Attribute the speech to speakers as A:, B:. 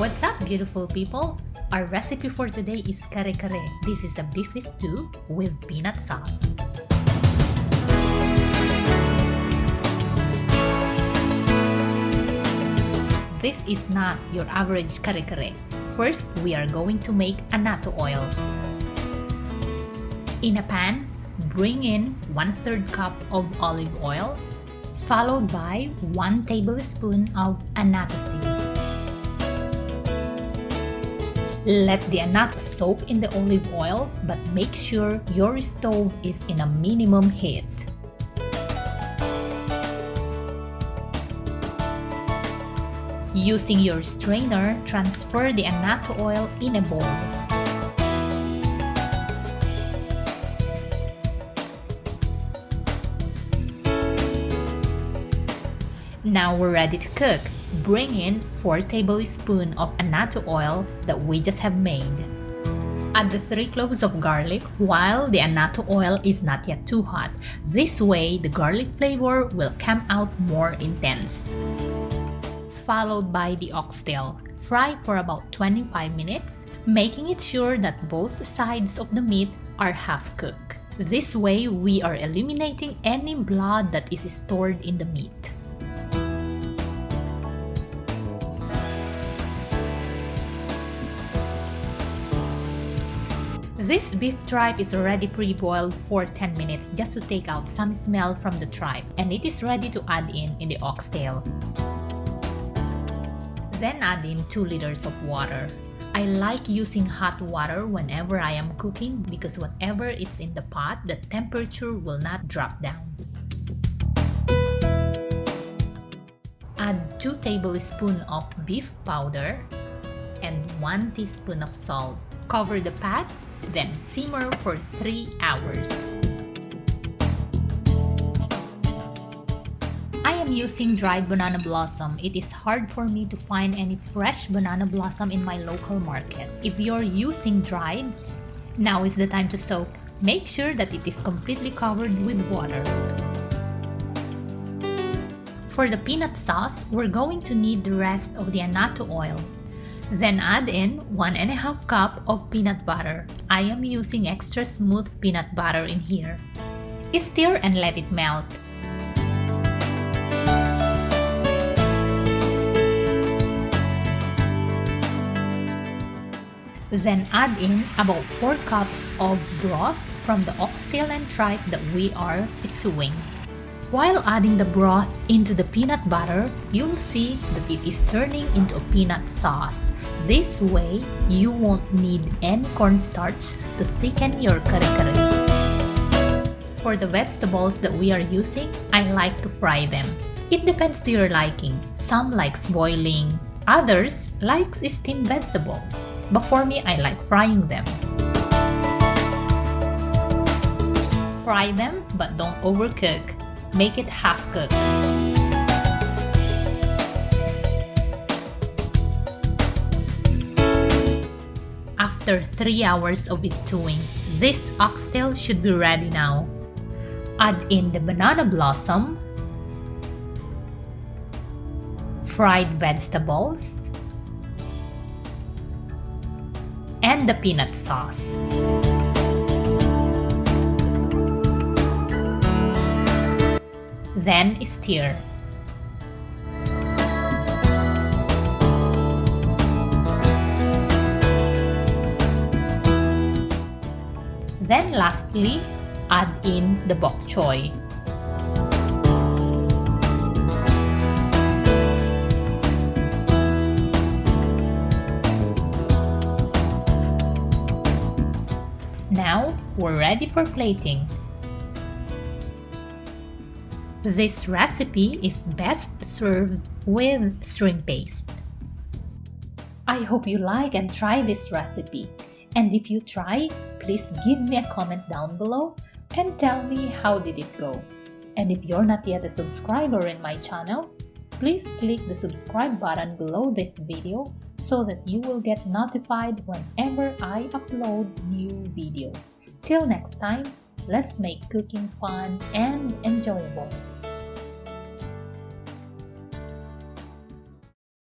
A: What's up, beautiful people? Our recipe for today is kare-kare. This is a beef stew with peanut sauce. This is not your average kare-kare. First, we are going to make annatto oil. In a pan, bring in 1/3 cup of olive oil, followed by 1 tablespoon of annatto seed. Let the annatto soak in the olive oil, but make sure your stove is in a minimum heat. Using your strainer, transfer the annatto oil in a bowl. Now we're ready to cook. Bring in 4 tablespoons of annatto oil that we just have made. Add the 3 cloves of garlic while the annatto oil is not yet too hot. This way, the garlic flavor will come out more intense. Followed by the oxtail. Fry for about 25 minutes, making it sure that both sides of the meat are half cooked. This way, we are eliminating any blood that is stored in the meat. This beef tripe is already pre-boiled for 10 minutes just to take out some smell from the tripe, and it is ready to add in the oxtail. Then add in 2 liters of water. I like using hot water whenever I am cooking because whatever is in the pot, the temperature will not drop down. Add 2 tablespoons of beef powder and 1 teaspoon of salt. Cover the pot, then simmer for 3 hours. I am using dried banana blossom. It is hard for me to find any fresh banana blossom in my local market. If you're using dried, now is the time to soak. Make sure that it is completely covered with water. For the peanut sauce, we're going to need the rest of the annatto oil. Then add in 1½ cup of peanut butter. I am using extra smooth peanut butter in here. Stir and let it melt. Then add in about 4 cups of broth from the oxtail and tripe that we are stewing. While adding the broth into the peanut butter, you'll see that it is turning into a peanut sauce. This way, you won't need any cornstarch to thicken your kare-kare. For the vegetables that we are using, I like to fry them. It depends to your liking. Some likes boiling, others likes steamed vegetables. But for me, I like frying them. Fry them, but don't overcook. Make it half cooked. After 3 hours of stewing, this oxtail should be ready now. Add in the banana blossom, fried vegetables, and the peanut sauce. Then stir. Then lastly, add in the bok choy. Now we're ready for plating. This recipe is best served with shrimp paste. I hope you like and try this recipe. And if you try, please give me a comment down below and tell me how did it go. And if you're not yet a subscriber in my channel, please click the subscribe button below this video so that you will get notified whenever I upload new videos. Till next time, let's make cooking fun and enjoyable.